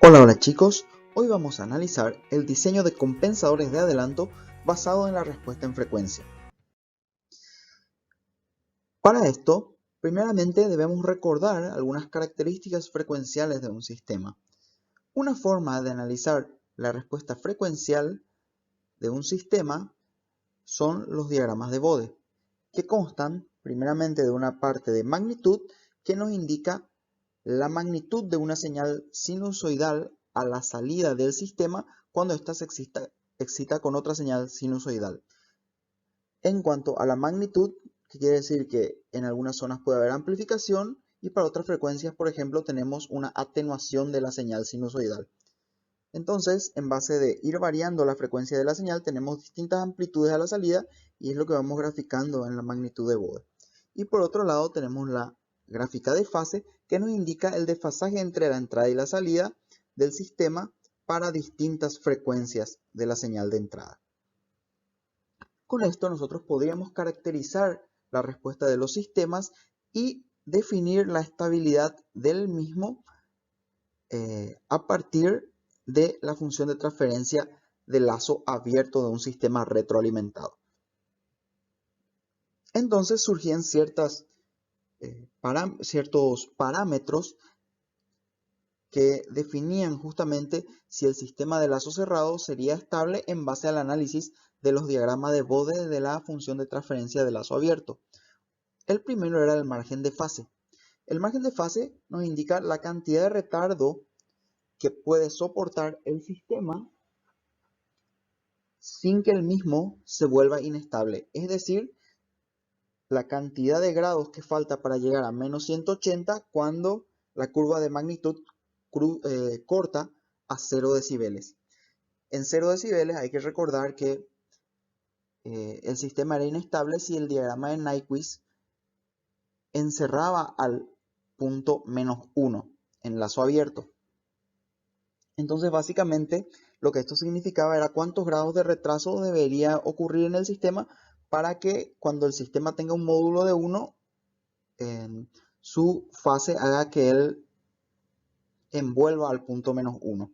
Hola chicos, hoy vamos a analizar el diseño de compensadores de adelanto basado en la respuesta en frecuencia. Para esto, primeramente debemos recordar algunas características frecuenciales de un sistema. Una forma de analizar la respuesta frecuencial de un sistema son los diagramas de Bode, que constan primeramente de una parte de magnitud que nos indica la magnitud de una señal sinusoidal a la salida del sistema cuando ésta se excita con otra señal sinusoidal. En cuanto a la magnitud, que quiere decir que en algunas zonas puede haber amplificación y para otras frecuencias, por ejemplo, tenemos una atenuación de la señal sinusoidal. Entonces, en base de ir variando la frecuencia de la señal, tenemos distintas amplitudes a la salida y es lo que vamos graficando en la magnitud de Bode. Y por otro lado tenemos la gráfica de fase que nos indica el desfasaje entre la entrada y la salida del sistema para distintas frecuencias de la señal de entrada. Con esto nosotros podríamos caracterizar la respuesta de los sistemas y definir la estabilidad del mismo a partir de la función de transferencia de lazo abierto de un sistema retroalimentado. Entonces surgían ciertos parámetros que definían justamente si el sistema de lazo cerrado sería estable en base al análisis de los diagramas de Bode de la función de transferencia de lazo abierto. El primero era el margen de fase. El margen de fase nos indica la cantidad de retardo que puede soportar el sistema sin que el mismo se vuelva inestable. Es decir, la cantidad de grados que falta para llegar a menos 180 cuando la curva de magnitud corta a 0 decibeles. En 0 decibeles hay que recordar que el sistema era inestable si el diagrama de Nyquist encerraba al punto menos 1 en lazo abierto. Entonces básicamente lo que esto significaba era cuántos grados de retraso debería ocurrir en el sistema para que cuando el sistema tenga un módulo de 1, su fase haga que él envuelva al punto menos 1.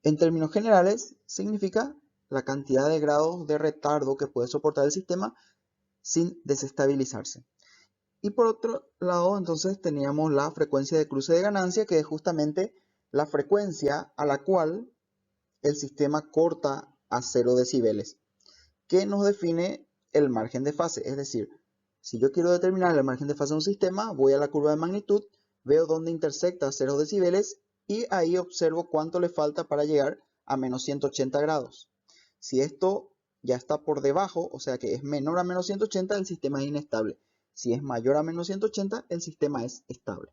En términos generales, significa la cantidad de grados de retardo que puede soportar el sistema sin desestabilizarse. Y por otro lado, entonces teníamos la frecuencia de cruce de ganancia, que es justamente la frecuencia a la cual el sistema corta a 0 decibeles, que nos define el margen de fase. Es decir, si yo quiero determinar el margen de fase de un sistema, voy a la curva de magnitud, veo dónde intersecta 0 decibeles y ahí observo cuánto le falta para llegar a menos 180 grados. Si esto ya está por debajo, o sea que es menor a menos 180, el sistema es inestable. Si es mayor a menos 180, el sistema es estable.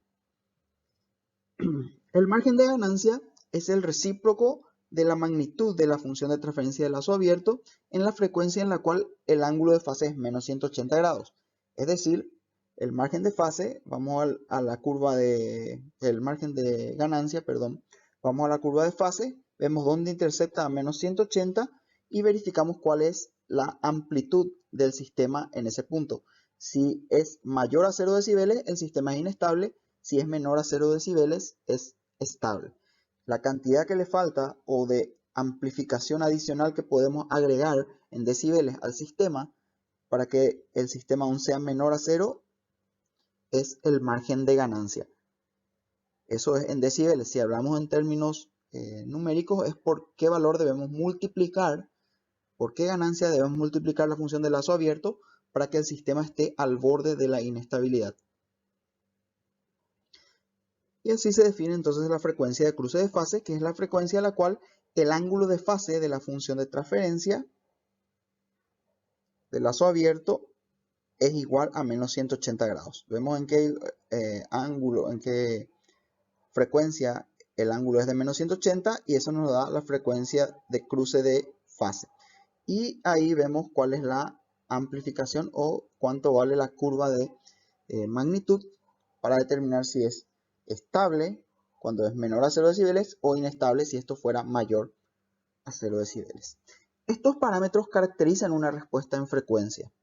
El margen de ganancia es el recíproco de la magnitud de la función de transferencia de lazo abierto en la frecuencia en la cual el ángulo de fase es menos 180 grados. Es decir, el margen de fase, vamos a la curva el margen de ganancia, perdón, vamos a la curva de fase, vemos dónde intersecta a menos 180 y verificamos cuál es la amplitud del sistema en ese punto. Si es mayor a 0 decibeles, el sistema es inestable. Si es menor a 0 decibeles, es estable. La cantidad que le falta o de amplificación adicional que podemos agregar en decibeles al sistema para que el sistema aún sea menor a 0 es el margen de ganancia. Eso es en decibeles. Si hablamos en términos numéricos, es por qué valor debemos multiplicar, por qué ganancia debemos multiplicar la función de lazo abierto para que el sistema esté al borde de la inestabilidad. Y así se define entonces la frecuencia de cruce de fase, que es la frecuencia a la cual el ángulo de fase de la función de transferencia del lazo abierto es igual a menos 180 grados. Vemos en qué ángulo, en qué frecuencia el ángulo es de menos 180 y eso nos da la frecuencia de cruce de fase. Y ahí vemos cuál es la amplificación o cuánto vale la curva de magnitud para determinar si es estable cuando es menor a 0 decibeles o inestable si esto fuera mayor a 0 decibeles. Estos parámetros caracterizan una respuesta en frecuencia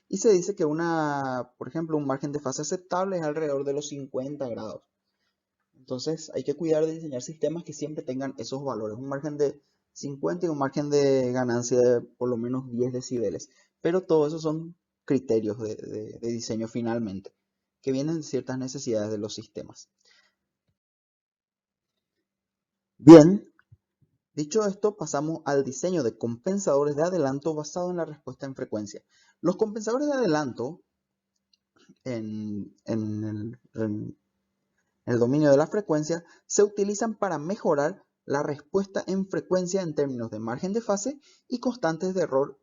y se dice que por ejemplo, un margen de fase aceptable es alrededor de los 50 grados. Entonces hay que cuidar de diseñar sistemas que siempre tengan esos valores, un margen de 50 y un margen de ganancia de por lo menos 10 decibeles. Pero todo eso son criterios de diseño finalmente, que vienen de ciertas necesidades de los sistemas. Bien, dicho esto, pasamos al diseño de compensadores de adelanto basado en la respuesta en frecuencia. Los compensadores de adelanto en el dominio de la frecuencia se utilizan para mejorar la respuesta en frecuencia en términos de margen de fase y constantes de error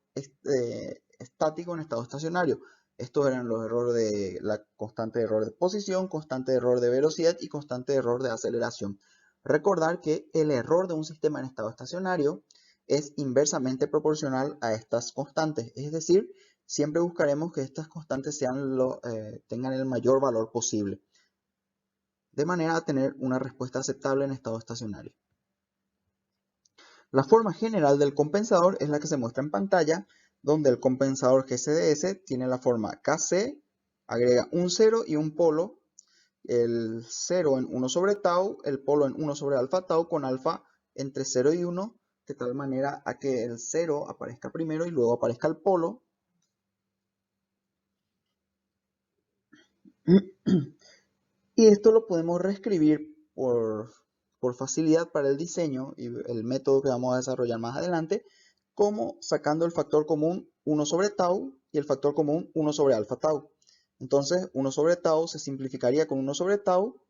estático en estado estacionario. Estos eran los errores de la constante de error de posición, constante de error de velocidad y constante de error de aceleración. Recordar que el error de un sistema en estado estacionario es inversamente proporcional a estas constantes, es decir, siempre buscaremos que estas constantes tengan el mayor valor posible, de manera a tener una respuesta aceptable en estado estacionario. La forma general del compensador es la que se muestra en pantalla, donde el compensador GCDS tiene la forma KC, agrega un 0 y un polo, el 0 en 1 sobre tau, el polo en 1 sobre alfa tau, con alfa entre 0 y 1, de tal manera a que el 0 aparezca primero y luego aparezca el polo. Y esto lo podemos reescribir por facilidad para el diseño y el método que vamos a desarrollar más adelante, como sacando el factor común 1 sobre tau y el factor común 1 sobre alfa tau. Entonces 1 sobre tau se simplificaría con 1 sobre tau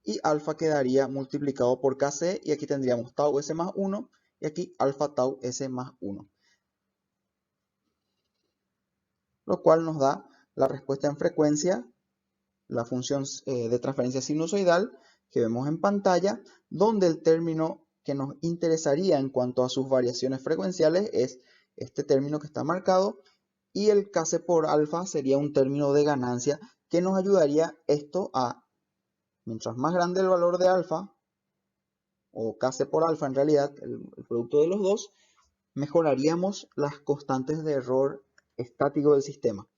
y alfa quedaría multiplicado por kc, y aquí tendríamos tau s más 1 y aquí alfa tau s más 1. Lo cual nos da la respuesta en frecuencia, la función de transferencia sinusoidal que vemos en pantalla, donde el término que nos interesaría en cuanto a sus variaciones frecuenciales es este término que está marcado, y el Kc por alfa sería un término de ganancia que nos ayudaría esto a, mientras más grande el valor de alfa, o Kc por alfa en realidad, el producto de los dos, mejoraríamos las constantes de error estático del sistema.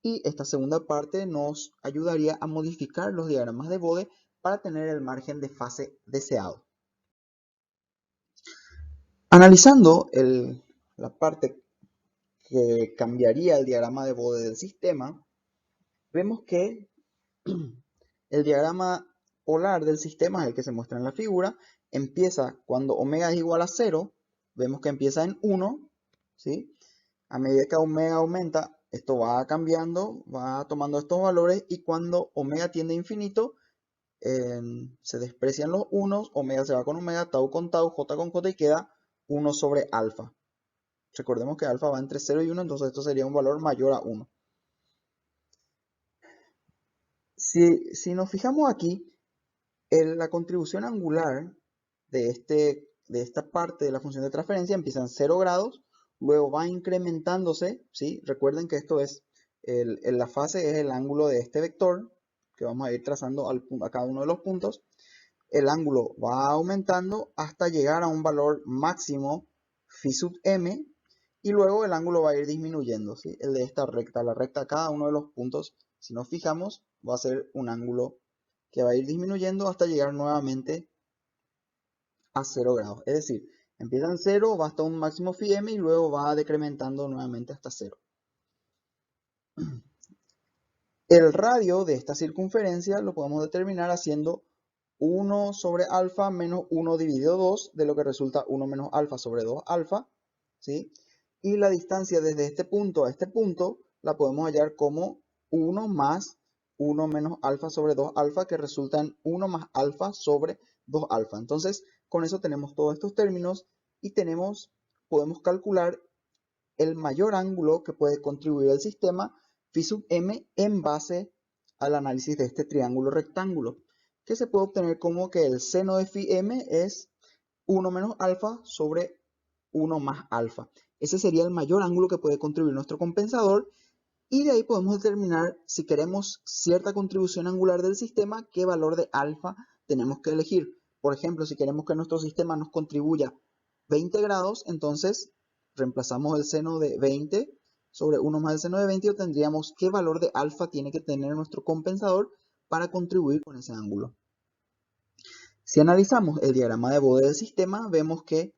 Y esta segunda parte nos ayudaría a modificar los diagramas de Bode para tener el margen de fase deseado. Analizando la parte que cambiaría el diagrama de Bode del sistema, vemos que el diagrama polar del sistema, el que se muestra en la figura, empieza cuando omega es igual a 0, vemos que empieza en 1, ¿sí? A medida que omega aumenta, esto va cambiando, va tomando estos valores, y cuando omega tiende a infinito, se desprecian los unos, omega se va con omega, tau con tau, j con j, y queda 1 sobre alfa. Recordemos que alfa va entre 0 y 1, entonces esto sería un valor mayor a 1. Si nos fijamos aquí, la contribución angular de esta parte de la función de transferencia empieza en 0 grados, luego va incrementándose, ¿sí? Recuerden que esto es, la fase es el ángulo de este vector, que vamos a ir trazando a cada uno de los puntos. El ángulo va aumentando hasta llegar a un valor máximo phi sub m, y luego el ángulo va a ir disminuyendo, ¿sí? El de esta recta, la recta, cada uno de los puntos, si nos fijamos, va a ser un ángulo que va a ir disminuyendo hasta llegar nuevamente a 0 grados. Es decir, empieza en 0, va hasta un máximo phi m y luego va decrementando nuevamente hasta 0. El radio de esta circunferencia lo podemos determinar haciendo 1 sobre alfa menos 1 dividido 2, de lo que resulta 1 menos alfa sobre 2 alfa, ¿sí? Y la distancia desde este punto a este punto la podemos hallar como 1 más 1 menos alfa sobre 2 alfa, que resulta en 1 más alfa sobre 2 alfa. Entonces, con eso tenemos todos estos términos y podemos calcular el mayor ángulo que puede contribuir al sistema phi sub m en base al análisis de este triángulo rectángulo, que se puede obtener como que el seno de phi m es 1 menos alfa sobre 1 más alfa. Ese sería el mayor ángulo que puede contribuir nuestro compensador, y de ahí podemos determinar, si queremos cierta contribución angular del sistema, qué valor de alfa tenemos que elegir. Por ejemplo, si queremos que nuestro sistema nos contribuya 20 grados, entonces reemplazamos el seno de 20 sobre 1 más el seno de 20 y obtendríamos qué valor de alfa tiene que tener nuestro compensador para contribuir con ese ángulo. Si analizamos el diagrama de Bode del sistema, vemos que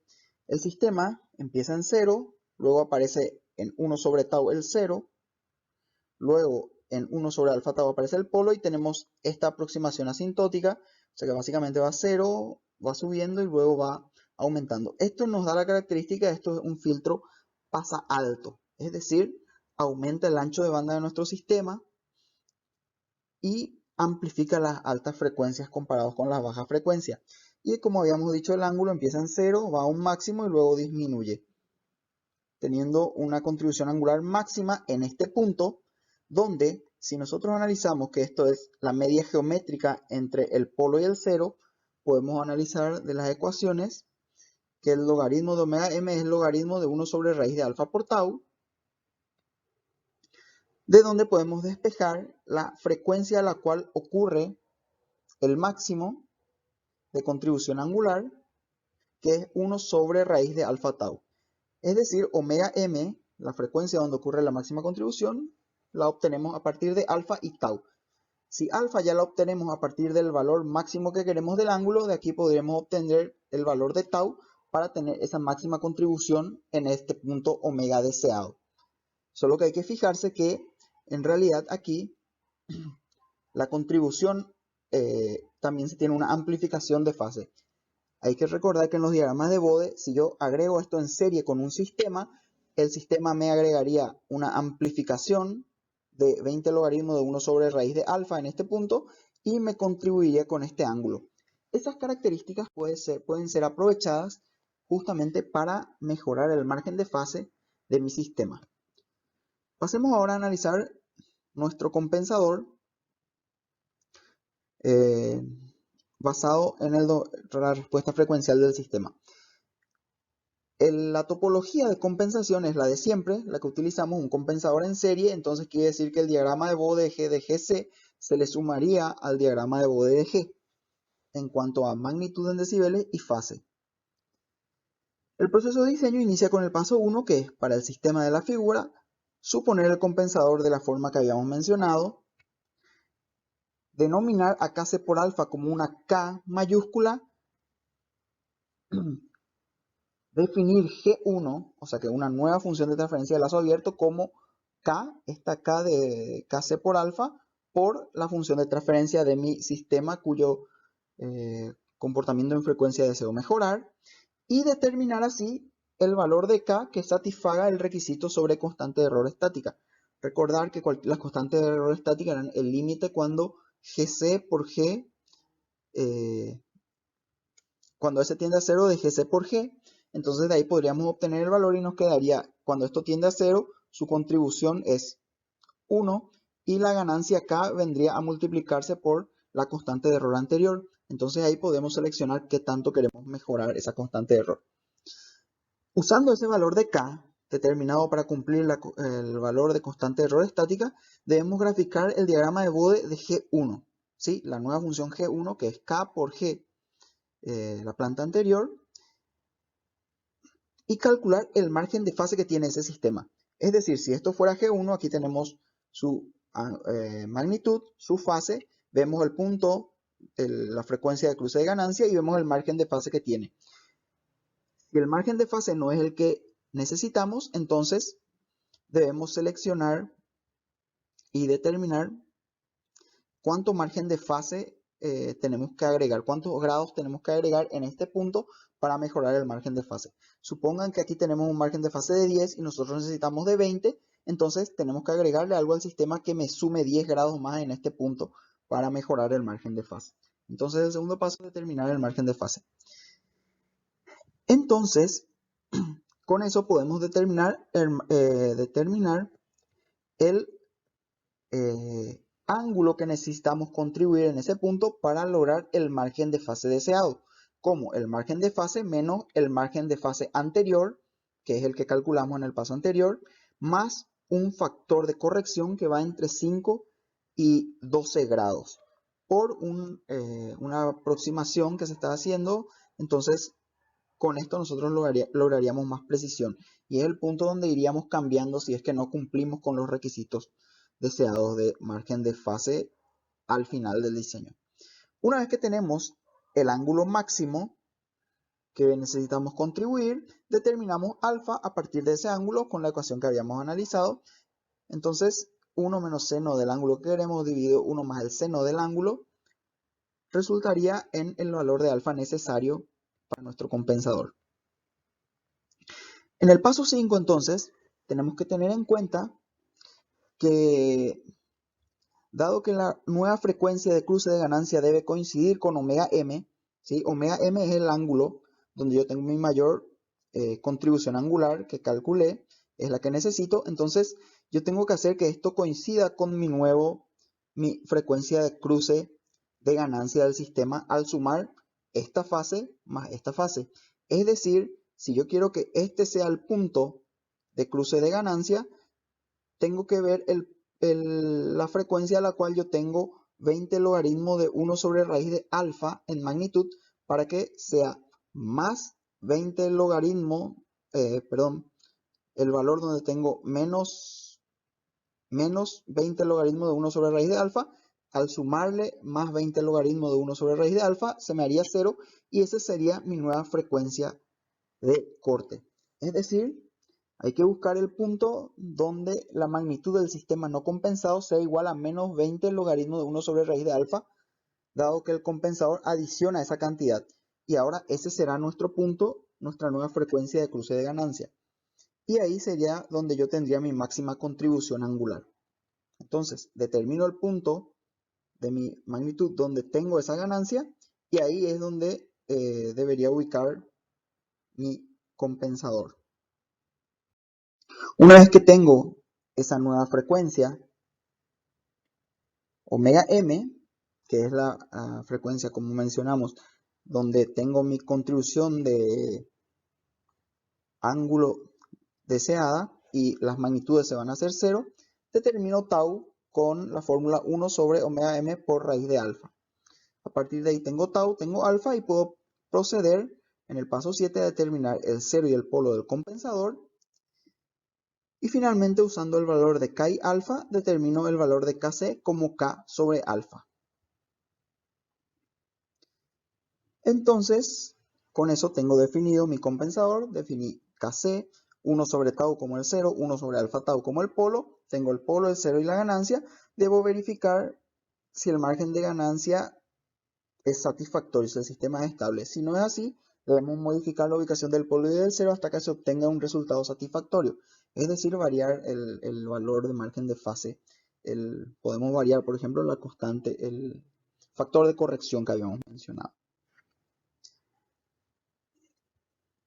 el sistema empieza en 0, luego aparece en 1 sobre tau el 0, luego en 1 sobre alfa tau aparece el polo y tenemos esta aproximación asintótica, o sea que básicamente va a 0, va subiendo y luego va aumentando. Esto nos da la característica, esto es un filtro pasa alto, es decir, aumenta el ancho de banda de nuestro sistema y amplifica las altas frecuencias comparados con las bajas frecuencias. Y como habíamos dicho, el ángulo empieza en 0, va a un máximo y luego disminuye, teniendo una contribución angular máxima en este punto, donde si nosotros analizamos que esto es la media geométrica entre el polo y el 0, podemos analizar de las ecuaciones que el logaritmo de omega m es el logaritmo de 1 sobre raíz de alfa por tau, de donde podemos despejar la frecuencia a la cual ocurre el máximo de contribución angular, que es 1 sobre raíz de alfa tau. Es decir, omega m, la frecuencia donde ocurre la máxima contribución, la obtenemos a partir de alfa y tau. Si alfa ya la obtenemos a partir del valor máximo que queremos del ángulo, de aquí podremos obtener el valor de tau para tener esa máxima contribución en este punto omega deseado. Solo que hay que fijarse que en realidad aquí la contribución también se tiene una amplificación de fase. Hay que recordar que en los diagramas de Bode, si yo agrego esto en serie con un sistema, el sistema me agregaría una amplificación de 20 logaritmos de 1 sobre raíz de alfa en este punto y me contribuiría con este ángulo. Esas características pueden ser aprovechadas justamente para mejorar el margen de fase de mi sistema. Pasemos ahora a analizar nuestro compensador basado en la respuesta frecuencial del sistema. La topología de compensación es la de siempre, la que utilizamos un compensador en serie, entonces quiere decir que el diagrama de Bode de GC se le sumaría al diagrama de Bode de G en cuanto a magnitud en decibeles y fase. El proceso de diseño inicia con el paso 1, que es para el sistema de la figura, suponer el compensador de la forma que habíamos mencionado, denominar a Kc por alfa como una K mayúscula, definir G1, o sea que una nueva función de transferencia de lazo abierto como K, esta K de Kc por alfa, por la función de transferencia de mi sistema cuyo comportamiento en frecuencia deseo mejorar, y determinar así el valor de K que satisfaga el requisito sobre constante de error estática. Recordar que las constantes de error estática eran el límite cuando Gc por G, cuando S tiende a 0 de Gc por G, entonces de ahí podríamos obtener el valor y nos quedaría, cuando esto tiende a 0, su contribución es 1 y la ganancia K vendría a multiplicarse por la constante de error anterior. Entonces ahí podemos seleccionar qué tanto queremos mejorar esa constante de error. Usando ese valor de K, determinado para cumplir el valor de constante de error estática, debemos graficar el diagrama de Bode de G1, ¿sí? La nueva función G1 que es K por G, la planta anterior, y calcular el margen de fase que tiene ese sistema. Es decir, si esto fuera G1, aquí tenemos su magnitud, su fase, vemos el punto, la frecuencia de cruce de ganancia y vemos el margen de fase que tiene. Si el margen de fase no es el que necesitamos, entonces debemos seleccionar y determinar cuánto margen de fase tenemos que agregar, cuántos grados tenemos que agregar en este punto para mejorar el margen de fase. Supongan que aquí tenemos un margen de fase de 10 y nosotros necesitamos de 20, entonces tenemos que agregarle algo al sistema que me sume 10 grados más en este punto para mejorar el margen de fase. Entonces el segundo paso es determinar el margen de fase. Entonces, con eso podemos determinar el ángulo que necesitamos contribuir en ese punto para lograr el margen de fase deseado, como el margen de fase menos el margen de fase anterior, que es el que calculamos en el paso anterior, más un factor de corrección que va entre 5 y 12 grados, por una aproximación que se está haciendo. Entonces con esto nosotros lograríamos más precisión y es el punto donde iríamos cambiando si es que no cumplimos con los requisitos deseados de margen de fase al final del diseño. Una vez que tenemos el ángulo máximo que necesitamos contribuir, determinamos alfa a partir de ese ángulo con la ecuación que habíamos analizado. Entonces 1 menos seno del ángulo que queremos dividido 1 más el seno del ángulo resultaría en el valor de alfa necesario para nuestro compensador. En el paso 5 entonces tenemos que tener en cuenta que dado que la nueva frecuencia de cruce de ganancia debe coincidir con omega m, ¿sí? Omega m es el ángulo donde yo tengo mi mayor contribución angular que calculé, es la que necesito. Entonces yo tengo que hacer que esto coincida con mi frecuencia de cruce de ganancia del sistema al sumar esta fase más esta fase. Es decir, si yo quiero que este sea el punto de cruce de ganancia, tengo que ver la frecuencia a la cual yo tengo 20 logaritmo de 1 sobre raíz de alfa en magnitud para que sea más 20 logaritmo, el valor donde tengo menos 20 logaritmo de 1 sobre raíz de alfa. Al sumarle más 20 logaritmo de 1 sobre raíz de alfa se me haría 0 y esa sería mi nueva frecuencia de corte. Es decir, hay que buscar el punto donde la magnitud del sistema no compensado sea igual a menos 20 logaritmo de 1 sobre raíz de alfa, dado que el compensador adiciona esa cantidad. Y ahora ese será nuestro punto, nuestra nueva frecuencia de cruce de ganancia. Y ahí sería donde yo tendría mi máxima contribución angular. Entonces, determino el punto de mi magnitud donde tengo esa ganancia y ahí es donde debería ubicar mi compensador. Una vez que tengo esa nueva frecuencia, omega m, que es la frecuencia como mencionamos, donde tengo mi contribución de ángulo deseada y las magnitudes se van a hacer 0, determino tau con la fórmula 1 sobre omega m por raíz de alfa. A partir de ahí tengo tau, tengo alfa y puedo proceder en el paso 7 a determinar el 0 y el polo del compensador. Y finalmente, usando el valor de K y alfa, determino el valor de Kc como K sobre alfa. Entonces, con eso tengo definido mi compensador, definí Kc, 1 sobre tau como el 0, 1 sobre alfa tau como el polo, tengo el polo, el 0 y la ganancia. Debo verificar si el margen de ganancia es satisfactorio, si el sistema es estable. Si no es así, debemos modificar la ubicación del polo y del 0 hasta que se obtenga un resultado satisfactorio. Es decir, variar el valor de margen de fase. Podemos variar, por ejemplo, la constante, el factor de corrección que habíamos mencionado.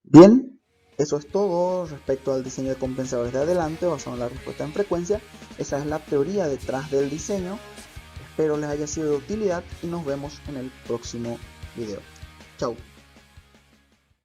Bien, eso es todo respecto al diseño de compensadores de adelante basado en la respuesta en frecuencia. Esa es la teoría detrás del diseño. Espero les haya sido de utilidad y nos vemos en el próximo video. Chao.